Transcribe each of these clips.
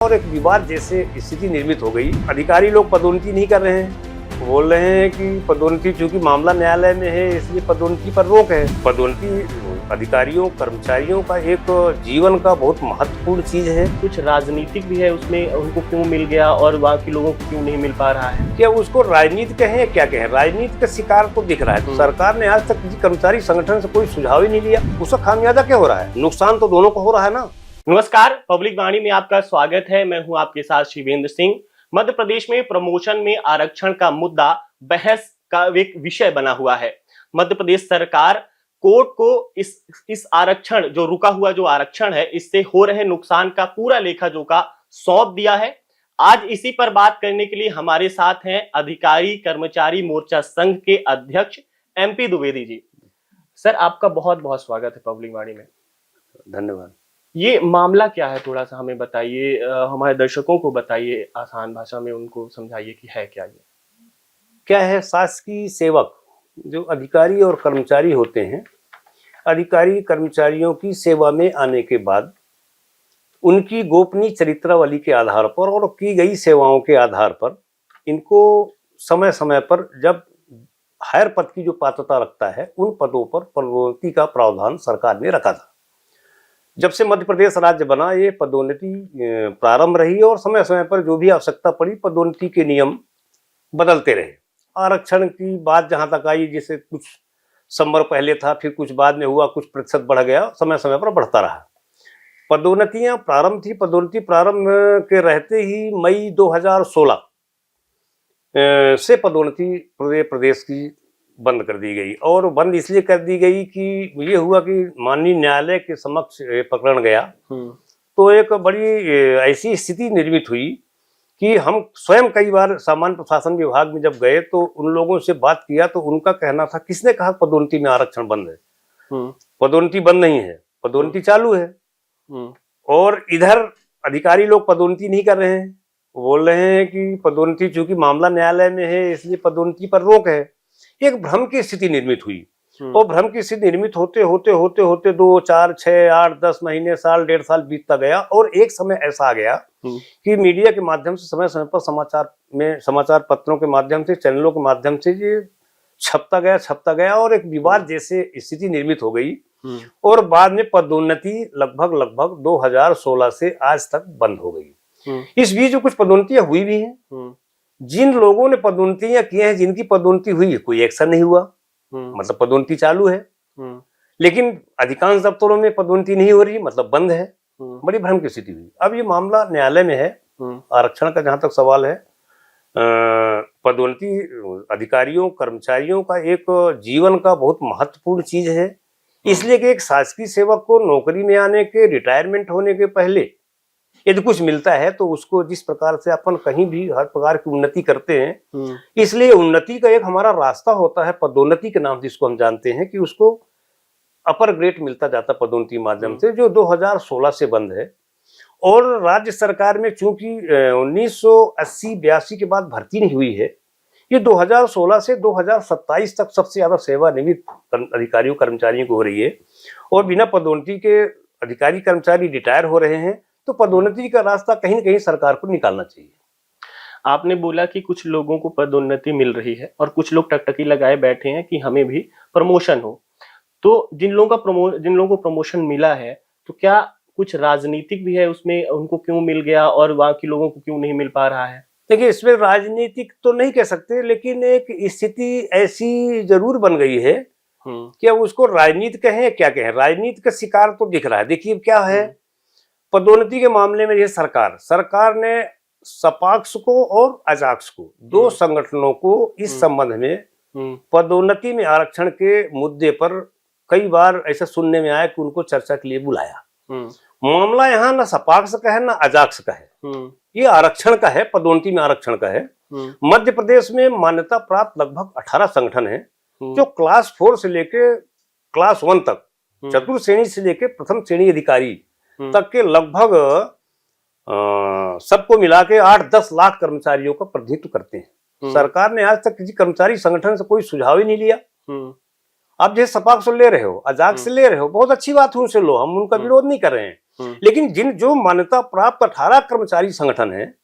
और एक विवाद जैसे स्थिति निर्मित हो गई। अधिकारी लोग पदोन्नति नहीं कर रहे हैं, बोल रहे हैं कि पदोन्नति चूंकि मामला न्यायालय में है इसलिए पदोन्नति पर रोक है। पदोन्नति अधिकारियों कर्मचारियों का एक जीवन का बहुत महत्वपूर्ण चीज है। कुछ राजनीतिक भी है उसमें, उनको क्यों मिल गया और बाकी लोगों को क्यों नहीं मिल पा रहा है? क्या उसको राजनीति कहें या क्या कहें, राजनीति का शिकार तो दिख रहा है। सरकार ने आज तक किसी कर्मचारी संगठन से कोई सुझाव ही नहीं लिया, उसका खामियाजा क्या हो रहा है? नुकसान तो दोनों को हो रहा है ना। नमस्कार, पब्लिक वाणी में आपका स्वागत है। मैं हूं आपके साथ शिवेंद्र सिंह। मध्य प्रदेश में प्रमोशन में आरक्षण का मुद्दा बहस का एक विषय बना हुआ है। मध्य प्रदेश सरकार कोर्ट को इस आरक्षण जो रुका हुआ जो आरक्षण है इससे हो रहे नुकसान का पूरा लेखा जोखा सौंप दिया है। आज इसी पर बात करने के लिए हमारे साथ हैं अधिकारी कर्मचारी मोर्चा संघ के अध्यक्ष MP द्विवेदी जी। सर, आपका बहुत बहुत स्वागत है पब्लिक वाणी में। धन्यवाद। ये मामला क्या है, थोड़ा सा हमें बताइए, हमारे दर्शकों को बताइए, आसान भाषा में उनको समझाइए कि है क्या ये। क्या है, शासकीय सेवक जो अधिकारी और कर्मचारी होते हैं, अधिकारी कर्मचारियों की सेवा में आने के बाद उनकी गोपनीय चरित्रावली के आधार पर और की गई सेवाओं के आधार पर इनको समय समय पर जब हायर पद की जो पात्रता रखता है उन पदों पर पदोन्नति का प्रावधान सरकार ने रखा था। जब से मध्य प्रदेश राज्य बना ये पदोन्नति प्रारंभ रही और समय समय पर जो भी आवश्यकता पड़ी पदोन्नति के नियम बदलते रहे। आरक्षण की बात जहां तक आई, जैसे कुछ संवर पहले था, फिर कुछ बाद में हुआ, कुछ प्रतिशत बढ़ गया, समय समय पर बढ़ता रहा। पदोन्नतियां प्रारंभ थी। पदोन्नति प्रारंभ के रहते ही मई 2016 से पदोन्नति प्रदेश की बंद कर दी गई। और बंद इसलिए कर दी गई कि ये हुआ कि माननीय न्यायालय के समक्ष प्रकरण गया तो एक बड़ी ऐसी स्थिति निर्मित हुई कि हम स्वयं कई बार सामान्य प्रशासन विभाग में जब गए तो उन लोगों से बात किया तो उनका कहना था, किसने कहा पदोन्नति में आरक्षण बंद है? पदोन्नति बंद नहीं है, पदोन्नति चालू है। और इधर अधिकारी लोग पदोन्नति नहीं कर रहे हैं, बोल रहे हैं कि पदोन्नति चूंकि मामला न्यायालय में है इसलिए पदोन्नति पर रोक है। एक भ्रम की स्थिति निर्मित हुई और भ्रम की स्थिति निर्मित होते होते होते होते 2, 4, 6, 8, 10 महीने, साल, 1.5 साल बीतता गया। और एक समय ऐसा आ गया कि मीडिया के माध्यम से समय समय पर समाचार पत्रों के माध्यम से, चैनलों के माध्यम से ये छपता गया और एक विवाद जैसे स्थिति निर्मित हो गई। और बाद में पदोन्नति लगभग 2016 से आज तक बंद हो गई। इस बीच जो कुछ पदोन्नतियां हुई भी हैं, जिन लोगों ने पदोन्नतियां की हैं, जिनकी पदोन्नति हुई है, कोई एक्शन नहीं हुआ, मतलब पदोन्नति चालू है। लेकिन अधिकांश दफ्तरों में पदोन्नति नहीं हो रही, मतलब बंद है। बड़ी भ्रम की स्थिति हुई। अब ये मामला न्यायालय में है। आरक्षण का जहां तक सवाल है, पदोन्नति अधिकारियों कर्मचारियों का एक जीवन का बहुत महत्वपूर्ण चीज है। इसलिए कि एक शासकीय सेवक को नौकरी में आने के, रिटायरमेंट होने के पहले यदि कुछ मिलता है तो उसको जिस प्रकार से अपन कहीं भी हर प्रकार की उन्नति करते हैं, इसलिए उन्नति का एक हमारा रास्ता होता है पदोन्नति के नाम से, जिसको हम जानते हैं कि उसको अपर ग्रेड मिलता जाता पदोन्नति माध्यम से, जो 2016 से बंद है। और राज्य सरकार में चूंकि 1980-82 के बाद भर्ती नहीं हुई है, ये 2016 से 2027 तक सबसे ज्यादा सेवानिवृत्त अधिकारियों कर्मचारियों को हो रही है। और बिना पदोन्नति के अधिकारी कर्मचारी रिटायर हो रहे हैं, तो पदोन्नति का रास्ता कहीं न कहीं सरकार को निकालना चाहिए। आपने बोला कि कुछ लोगों को पदोन्नति मिल रही है और कुछ लोग टकटकी लगाए बैठे हैं कि हमें भी प्रमोशन हो। तो जिन लोगों को प्रमोशन मिला है, तो क्या कुछ राजनीतिक भी है उसमें, उनको क्यों मिल गया और बाकी लोगों को क्यों नहीं मिल पा रहा है? देखिए, इसमें राजनीतिक तो नहीं कह सकते, लेकिन एक स्थिति ऐसी जरूर बन गई है कि अब उसको राजनीति कहें या क्या कहें, राजनीति का शिकार तो दिख रहा है। देखिए क्या है, पदोन्नति के मामले में ये सरकार ने सपाक्ष को और अजाक्ष को, दो संगठनों को इस संबंध में पदोन्नति में आरक्षण के मुद्दे पर कई बार ऐसा सुनने में आया कि उनको चर्चा के लिए बुलाया। मामला यहाँ न सपाक्ष का है न अजाक्ष का है, ये आरक्षण का है, पदोन्नति में आरक्षण का है। मध्य प्रदेश में मान्यता प्राप्त लगभग 18 संगठन है जो क्लास 4 से लेके क्लास 1 तक, चतुर्थ श्रेणी से लेके प्रथम श्रेणी अधिकारी तक के लगभग सबको मिला के 8-10 लाख कर्मचारियों का प्रतिनिधित्व करते हैं। सरकार ने आज तक किसी कर्मचारी संगठन से कोई सुझाव ही नहीं लिया। आप जैसे सपाक्ष से ले रहे हो, अजाक्ष से ले रहे हो, बहुत अच्छी बात है, उनसे लो, हम उनका विरोध नहीं कर रहे हैं। लेकिन जो मान्यता प्राप्त 18 कर्मचारी संगठन है,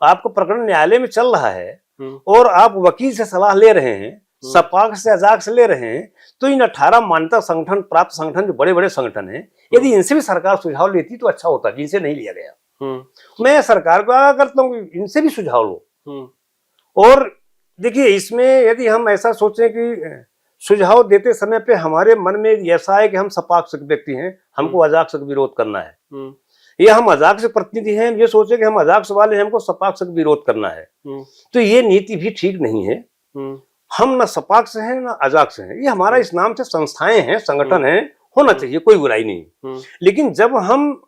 आपका प्रकरण न्यायालय में चल रहा है और आप वकील से सलाह ले रहे हैं, सपाक्ष से अजाक्स ले रहे हैं, तो इन 18 मान्यता संगठन प्राप्त संगठन जो बड़े बड़े संगठन हैं, यदि इनसे भी सरकार सुझाव लेती तो अच्छा होता, जिनसे नहीं लिया गया। मैं सरकार को आगाह करता हूँ इनसे भी सुझाव लो। और देखिए, इसमें यदि हम ऐसा सोचें कि सुझाव देते समय पे हमारे मन में ऐसा है कि हम सपाक्ष व्यक्ति हैं, हमको अजाक्स का विरोध करना है, या हम अजाक्स प्रतिनिधि हैं, ये सोचे कि हम अजाक्स वाले हैं, हमको सपाक्ष का विरोध करना है, तो ये नीति भी ठीक नहीं है। हम न सपाक्ष हैं न अजाक्स हैं, ये हमारा इस नाम से संस्थाएं हैं, संगठन हैं, होना चाहिए, कोई बुराई नहीं। लेकिन जब हम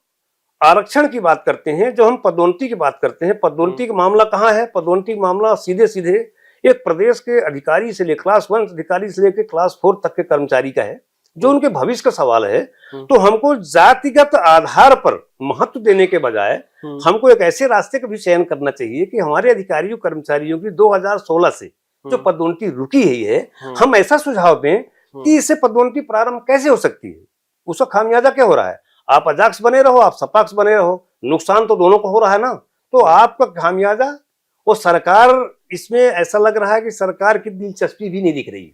आरक्षण की बात करते हैं, जो हम पदोन्नति की बात करते हैं, पदोन्नति का मामला कहाँ है? पदोन्नति मामला सीधे सीधे एक प्रदेश के अधिकारी से लेकर क्लास 1 अधिकारी से लेकर क्लास 4 तक के कर्मचारी का है, जो उनके भविष्य का सवाल है। तो हमको जातिगत आधार पर महत्व देने के बजाय हमको एक ऐसे रास्ते का भी चयन करना चाहिए कि हमारे अधिकारियों कर्मचारियों की 2016 से जो पदोन्नति रुकी हुई है, हम ऐसा सुझाव दें कि इससे पदोन्नति प्रारंभ कैसे हो सकती है, उसका खामियाजा क्या हो रहा है। आप अजाक्स बने रहो, आप सपाक्ष बने रहो, नुकसान तो दोनों को हो रहा है ना। तो आपका खामियाजा, वो सरकार, इसमें ऐसा लग रहा है कि सरकार की दिलचस्पी भी नहीं दिख रही,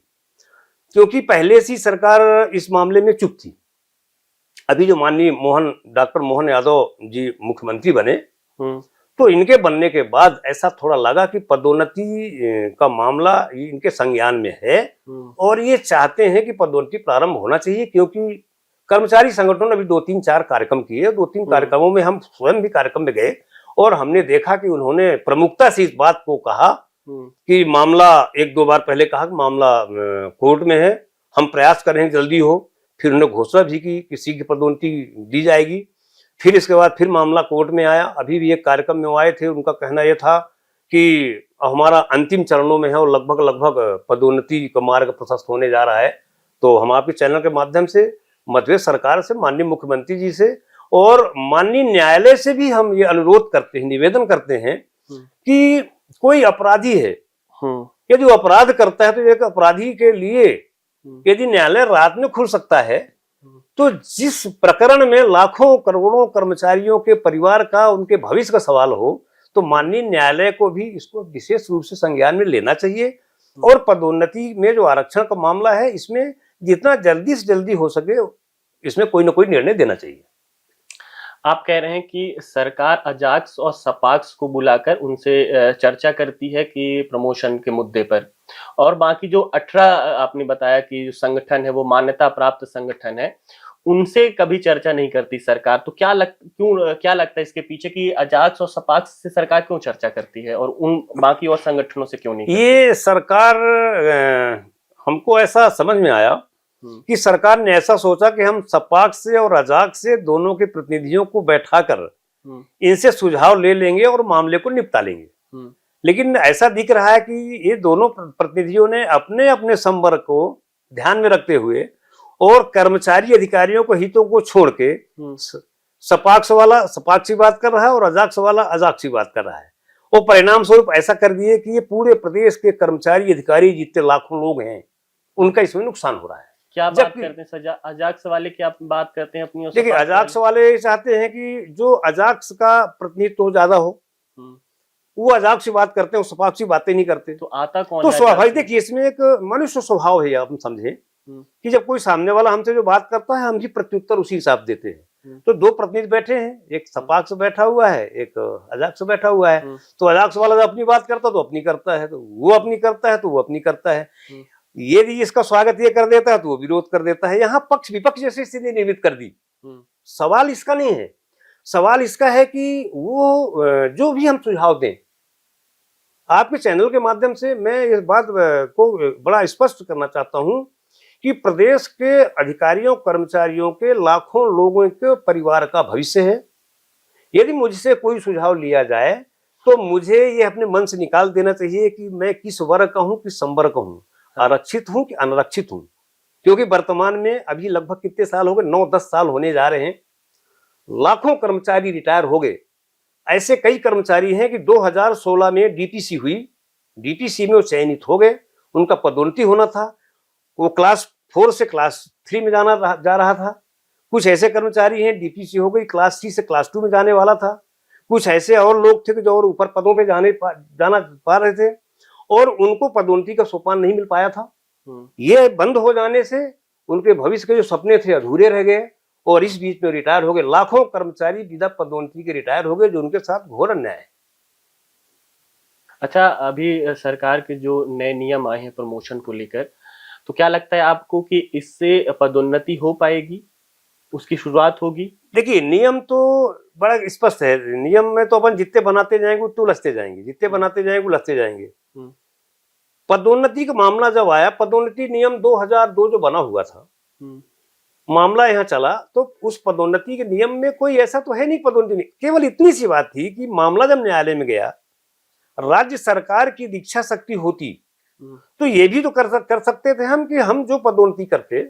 क्योंकि पहले से सरकार इस मामले में चुप थी। अभी जो माननीय डॉक्टर मोहन यादव जी मुख्यमंत्री बने, तो इनके बनने के बाद ऐसा थोड़ा लगा कि पदोन्नति का मामला इनके संज्ञान में है और ये चाहते हैं कि पदोन्नति प्रारंभ होना चाहिए, क्योंकि कर्मचारी संगठनों ने अभी 2-3-4 कार्यक्रम किए। 2-3 कार्यक्रमों में हम स्वयं भी कार्यक्रम में गए और हमने देखा कि उन्होंने प्रमुखता से इस बात को कहा कि मामला, 1-2 बार पहले कहा कि मामला कोर्ट में है, हम प्रयास करें जल्दी हो। फिर उन्होंने घोषणा भी की किसी की पदोन्नति दी जाएगी। फिर इसके बाद फिर मामला कोर्ट में आया। अभी भी एक कार्यक्रम में वो आए थे, उनका कहना यह था कि हमारा अंतिम चरणों में है और लगभग पदोन्नति का मार्ग प्रशस्त होने जा रहा है। तो हम आपके चैनल के माध्यम से मध्य प्रदेश सरकार से, माननीय मुख्यमंत्री जी से और माननीय न्यायालय से भी हम ये अनुरोध करते हैं, निवेदन करते हैं कि कोई अपराधी है, यदि वो अपराध करता है, तो एक अपराधी के लिए यदि न्यायालय रात में खुल सकता है, तो जिस प्रकरण में लाखों करोड़ों कर्मचारियों के परिवार का, उनके भविष्य का सवाल हो, तो माननीय न्यायालय को भी इसको विशेष रूप से संज्ञान में लेना चाहिए। और पदोन्नति में जो आरक्षण का मामला है, इसमें जितना जल्दी से जल्दी हो सके इसमें कोई ना कोई निर्णय देना चाहिए। आप कह रहे हैं कि सरकार अजाक्स और सपाक्स को बुलाकर उनसे चर्चा करती है कि प्रमोशन के मुद्दे पर, और बाकी जो 18 आपने बताया कि जो संगठन है वो मान्यता प्राप्त संगठन है, उनसे कभी चर्चा नहीं करती सरकार। तो क्या लगता है इसके पीछे कि अजाक्स और सपाक्स से सरकार क्यों चर्चा करती है और उन बाकी और संगठनों से क्यों नहीं करती? ये सरकार, हमको ऐसा समझ में आया कि सरकार ने ऐसा सोचा कि हम सपाक्ष से और अजाक्स से दोनों के प्रतिनिधियों को बैठाकर इनसे सुझाव ले लेंगे और मामले को निपटा लेंगे। लेकिन ऐसा दिख रहा है कि ये दोनों प्रतिनिधियों ने अपने अपने संवर्ग को ध्यान में रखते हुए और कर्मचारी अधिकारियों को हितों को छोड़ के सपाक्ष वाला सपाक्ष की बात कर रहा है और अजाक्स वाला अजाक्स की बात कर रहा है। और परिणाम स्वरूप ऐसा कर दिए कि ये पूरे प्रदेश के कर्मचारी अधिकारी जितने लाखों लोग हैं, उनका इसमें नुकसान हो रहा है। क्या बात करते हैं अजाक्स वाले, क्या बात करते हैं अपनी? देखिए, अजाक्स वाले चाहते हैं कि जो अजाक्स का प्रतिनिधित्व ज्यादा हो, वो अजाक्स की बात करते हैं, सपाक्ष की बातें नहीं करते। तो आता कौन? तो स्वाभाविक, देखिए इसमें एक मनुष्य स्वभाव है, आप समझे कि जब कोई सामने वाला हमसे जो बात करता है, हम भी प्रत्युत्तर उसी हिसाब देते हैं। तो 2 प्रतिनिधि बैठे हैं, एक सपाक्ष बैठा हुआ है, एक अजाक्स बैठा हुआ है। तो अजाक्स वाला जब अपनी बात करता है तो अपनी करता है, तो वो अपनी करता है तो वो अपनी करता है। यदि इसका स्वागत ये कर देता है तो वो विरोध कर देता है। यहाँ पक्ष विपक्ष जैसी स्थिति निर्मित कर दी। सवाल इसका नहीं है, सवाल इसका है कि वो जो भी हम सुझाव दें, आपके चैनल के माध्यम से मैं इस बात को बड़ा स्पष्ट करना चाहता हूं कि प्रदेश के अधिकारियों कर्मचारियों के लाखों लोगों के परिवार का भविष्य है। यदि मुझसे कोई सुझाव लिया जाए तो मुझे ये अपने मन से निकाल देना चाहिए कि मैं किस वर्ग का हूं, किस संवर्ग का हूं, आरक्षित हूं कि अनारक्षित हूं। क्योंकि वर्तमान में अभी लगभग कितने साल हो गए, 9-10 साल होने जा रहे हैं, लाखों कर्मचारी रिटायर हो गए। ऐसे कई कर्मचारी हैं कि 2016 में डीटीसी हुई, डीटीसी में वो चयनित हो गए, उनका पदोन्नति होना था, वो क्लास 4 से क्लास 3 में जा रहा था, कुछ ऐसे कर्मचारी हैं, डीपीसी हो गई, क्लास सी से क्लास 2 में जाने वाला था। कुछ ऐसे और लोग थे कि जो और ऊपर पदों पे जाना पा रहे थे और उनको पदोन्नति का सोपान नहीं मिल पाया था। ये बंद हो जाने से उनके भविष्य के जो सपने थे अधूरे रह गए और इस बीच में रिटायर हो गए। लाखों कर्मचारी बिना पदोन्नति के रिटायर हो गए, जो उनके साथ घोर अन्याय है। अच्छा, अभी सरकार के जो नए नियम आए हैं प्रमोशन को लेकर, तो क्या लगता है आपको कि इससे पदोन्नति हो पाएगी, उसकी शुरुआत होगी? देखिए, नियम तो बड़ा स्पष्ट है। नियम में तो अपन जितने बनाते जाएंगे उतने उलझते जाएंगे, जितने बनाते जाएंगे उलझते जाएंगे। पदोन्नति का मामला जब आया, पदोन्नति नियम 2002 जो बना हुआ था, मामला यहाँ चला, तो उस पदोन्नति के नियम में कोई ऐसा तो है नहीं पदोन्नति, केवल इतनी सी बात थी कि मामला जब न्यायालय में गया, राज्य सरकार की इच्छा शक्ति होती तो ये भी तो कर सकते थे हम कि हम जो पदोन्नति करते,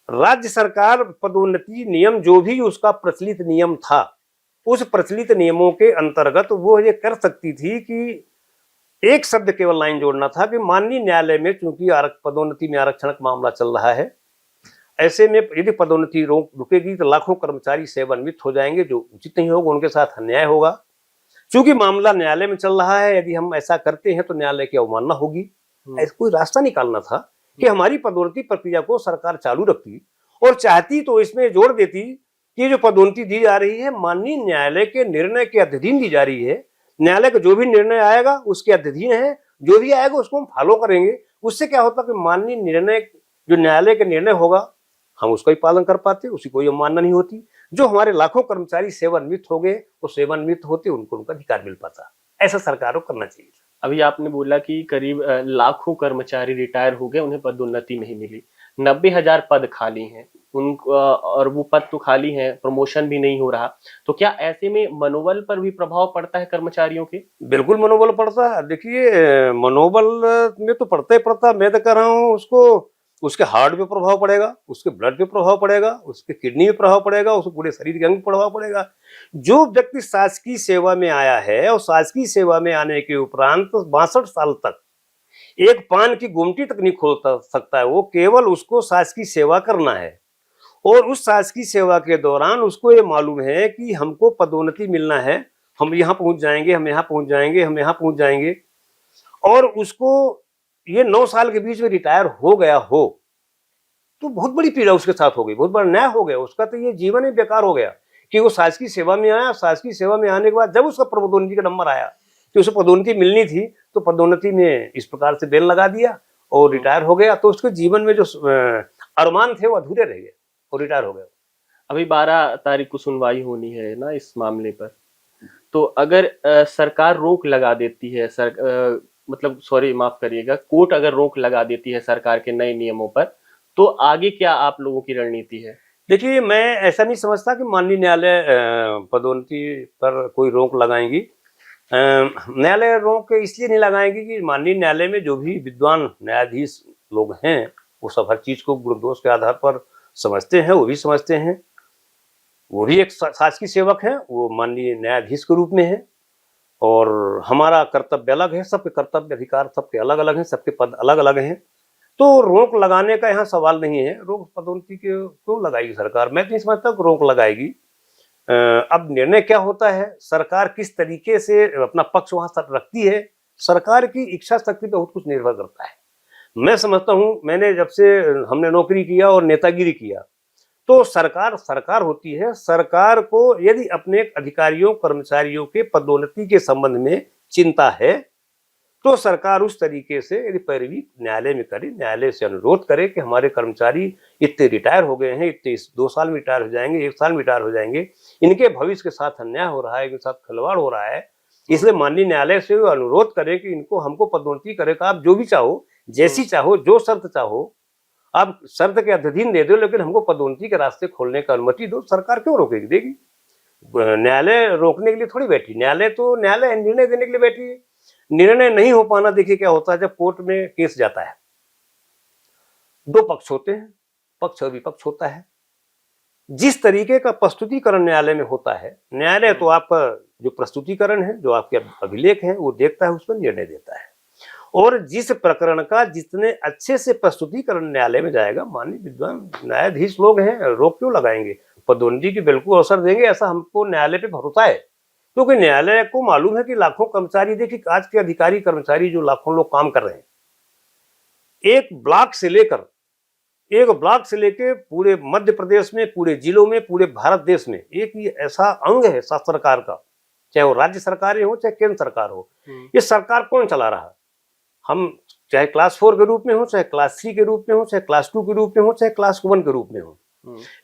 राज्य सरकार पदोन्नति नियम जो भी उसका प्रचलित नियम था, उस प्रचलित नियमों के अंतर्गत वो ये कर सकती थी कि एक शब्द केवल लाइन जोड़ना था कि माननीय न्यायालय में चूंकि पदोन्नति में आरक्षण का मामला चल रहा है, ऐसे में यदि पदोन्नति रुकेगी तो लाखों कर्मचारी सेवान्वित हो जाएंगे, जो उचित नहीं होगा, उनके साथ अन्याय होगा। चूंकि मामला न्यायालय में चल रहा है, यदि हम ऐसा करते हैं तो न्यायालय की अवमानना होगी। ऐसा कोई रास्ता निकालना था कि हमारी पदोन्नति प्रक्रिया को सरकार चालू रखती और चाहती तो इसमें जोड़ देती कि जो पदोन्नति दी जा रही है माननीय न्यायालय के निर्णय के अधीन दी जा रही है। न्यायालय का जो भी निर्णय आएगा उसके अधीन है, जो भी आएगा उसको हम फॉलो करेंगे। उससे क्या होता कि माननीय निर्णय, जो न्यायालय का निर्णय होगा, हम उसका ही पालन कर पाते, उसी कोई अवमानना नहीं होती। जो हमारे लाखों कर्मचारी सेवान्वित हो गए, वो सेवान्वित होते, उनको उनका अधिकार मिल पाता। ऐसा सरकार को करना चाहिए। अभी आपने बोला कि करीब लाखों कर्मचारी रिटायर हो गए, उन्हें पदोन्नति नहीं मिली। 90,000 पद खाली हैं उनको, और वो पद तो खाली हैं, प्रमोशन भी नहीं हो रहा। तो क्या ऐसे में मनोबल पर भी प्रभाव पड़ता है कर्मचारियों के? बिल्कुल मनोबल पड़ता है। देखिए, मनोबल में तो पड़ता ही पड़ता। मैं तो कह रहा हूँ उसको, उसके हार्ट पे प्रभाव पड़ेगा, उसके ब्लड पे प्रभाव पड़ेगा, उसके किडनी पे प्रभाव पड़ेगा, उसके पूरे शरीर के अंग पे प्रभाव पड़ेगा। जो व्यक्ति शासकीय सेवा में आया है और शासकीय सेवा में आने के उपरांत 62 साल तक एक पान की गुमटी तक नहीं खोल सकता है, वो केवल उसको शासकीय सेवा करना है और उस शासकीय सेवा के दौरान उसको ये मालूम है कि हमको पदोन्नति मिलना है, हम यहाँ पहुंच जाएंगे, हम यहाँ पहुंच जाएंगे, हम यहाँ पहुंच जाएंगे, और उसको ये 9 साल के बीच में रिटायर हो गया हो तो बहुत बड़ी पीड़ा उसके साथ हो गई, बहुत बड़ा न्याय हो गया उसका। तो ये जीवन ही बेकार हो गया कि वो शासकीय सेवा में आया, शासकीय सेवा में आने के बाद जब उसका पदोन्नति का नंबर आया तो उसे पदोन्नति मिलनी थी, तो पदोन्नति में इस प्रकार से बेल लगा दिया और रिटायर हो गया। तो उसके जीवन में जो अरमान थे वो अधूरे रह गए और रिटायर हो गए। अभी 12 तारीख को सुनवाई होनी है ना इस मामले पर, तो अगर सरकार रोक लगा देती है, मतलब सॉरी माफ करिएगा, कोर्ट अगर रोक लगा देती है सरकार के नए नियमों पर, तो आगे क्या आप लोगों की रणनीति है? देखिए, मैं ऐसा नहीं समझता कि माननीय न्यायालय पदोन्नति पर कोई रोक लगाएंगी। न्यायालय रोक इसलिए नहीं लगाएंगी कि माननीय न्यायालय में जो भी विद्वान न्यायाधीश लोग हैं वो सब हर चीज को गुण दोष के आधार पर समझते हैं, वो भी समझते हैं, वो भी एक शासकीय सेवक है, वो माननीय न्यायाधीश के रूप में है और हमारा कर्तव्य अलग है, सबके कर्तव्य अधिकार सबके अलग अलग हैं, सबके पद अलग अलग हैं। तो रोक लगाने का यहाँ सवाल नहीं है। रोक पदोन्नति के क्यों लगाएगी सरकार? मैं तो नहीं समझता कि रोक लगाएगी। अब निर्णय क्या होता है, सरकार किस तरीके से अपना पक्ष वहां रखती है, सरकार की इच्छा शक्ति पे बहुत कुछ निर्भर करता है। मैं समझता हूँ, मैंने जब से हमने नौकरी किया और नेतागिरी किया, तो सरकार होती है। सरकार को यदि अपने अधिकारियों कर्मचारियों के पदोन्नति के संबंध में चिंता है तो सरकार उस तरीके से यदि पैरवी न्यायालय में करे, न्यायालय से अनुरोध करे कि हमारे कर्मचारी इतने रिटायर हो गए हैं, इतने 2 साल में रिटायर हो जाएंगे, 1 साल में रिटायर हो जाएंगे, इनके भविष्य के साथ अन्याय हो रहा है, इनके साथ खिलवाड़ हो रहा है, इसलिए माननीय न्यायालय से अनुरोध करे कि इनको हमको पदोन्नति करेगा। आप जो भी चाहो, जैसी चाहो, जो शर्त चाहो, आप शर्त के अधीन दे दो, लेकिन हमको पदोन्नति के रास्ते खोलने का अनुमति दो। सरकार क्यों रोकेगी? देगी। न्यायालय रोकने के लिए थोड़ी बैठी, न्यायालय निर्णय देने के लिए बैठी है। निर्णय नहीं हो पाना, देखिए क्या होता है, जब कोर्ट में केस जाता है, 2 पक्ष होते हैं, पक्ष और विपक्ष होता है। जिस तरीके का प्रस्तुतिकरण न्यायालय में होता है, न्यायालय तो आपका जो प्रस्तुतिकरण है, जो आपके अभिलेख हैं, वो देखता है, उस पर निर्णय देता है। और जिस प्रकरण का जितने अच्छे से प्रस्तुतिकरण न्यायालय में जाएगा, माननीय विद्वान न्यायाधीश लोग हैं, रोक क्यों लगाएंगे? पदोन्नति की बिल्कुल अवसर देंगे, ऐसा हमको न्यायालय पे भरोसा है। क्योंकि न्यायालय को मालूम है कि लाखों कर्मचारी, देखिए आज के अधिकारी कर्मचारी जो लाखों लोग काम कर रहे हैं, एक ब्लॉक से लेकर पूरे मध्य प्रदेश में, पूरे जिलों में, पूरे भारत देश में एक ये ऐसा अंग है शासन सरकार का, चाहे वो राज्य सरकारें हो चाहे केंद्र सरकार हो, ये सरकार कौन चला रहा है? हम चाहे क्लास 4 के रूप में हो, चाहे क्लास 3 के रूप में हो, चाहे क्लास 2 के रूप में हो, चाहे क्लास 1 के रूप में हो,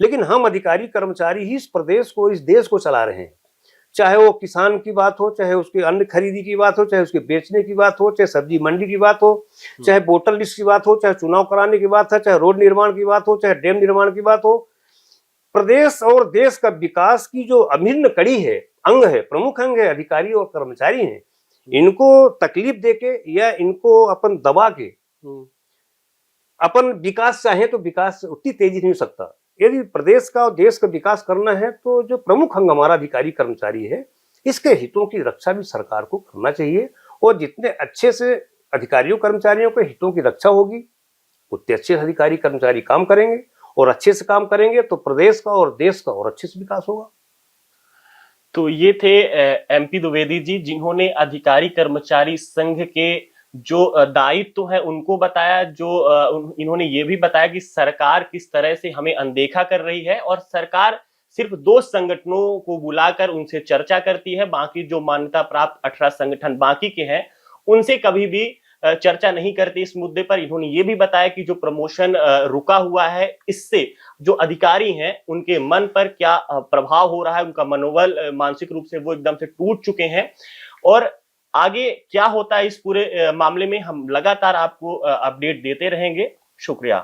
लेकिन हम अधिकारी कर्मचारी ही इस प्रदेश को, इस देश को चला रहे हैं। चाहे वो किसान की बात हो, चाहे उसके अन्न खरीदी की बात हो, चाहे उसके बेचने की बात हो, चाहे सब्जी मंडी की बात हो, चाहे वोटर लिस्ट की बात हो, चाहे चुनाव कराने की बात है, चाहे रोड निर्माण की बात हो, चाहे डैम निर्माण की बात हो। प्रदेश और देश का विकास की जो अभिन्न कड़ी है, अंग है, प्रमुख अंग है, अधिकारी और कर्मचारी हैं। इनको तकलीफ देके या इनको अपन दबा के अपन विकास चाहे तो विकास उतनी तेजी नहीं हो सकता। यदि प्रदेश का और देश का विकास करना है तो जो प्रमुख अंग हमारा अधिकारी कर्मचारी है, इसके हितों की रक्षा भी सरकार को करना चाहिए। और जितने अच्छे से अधिकारियों कर्मचारियों के हितों की रक्षा होगी, उतने अच्छे अधिकारी कर्मचारी काम करेंगे, और अच्छे से काम करेंगे तो प्रदेश का और देश का और अच्छे से विकास होगा। तो ये थे एमपी द्विवेदी जी, जिन्होंने अधिकारी कर्मचारी संघ के जो दायित्व है उनको बताया, जो इन्होंने ये भी बताया कि सरकार किस तरह से हमें अनदेखा कर रही है, और सरकार सिर्फ 2 संगठनों को बुलाकर उनसे चर्चा करती है, बाकी जो मान्यता प्राप्त 18 संगठन बाकी के हैं उनसे कभी भी चर्चा नहीं करती इस मुद्दे पर। इन्होंने ये भी बताया कि जो प्रमोशन रुका हुआ है, इससे जो अधिकारी हैं उनके मन पर क्या प्रभाव हो रहा है, उनका मनोबल मानसिक रूप से वो एकदम से टूट चुके हैं। और आगे क्या होता है इस पूरे मामले में हम लगातार आपको अपडेट देते रहेंगे। शुक्रिया।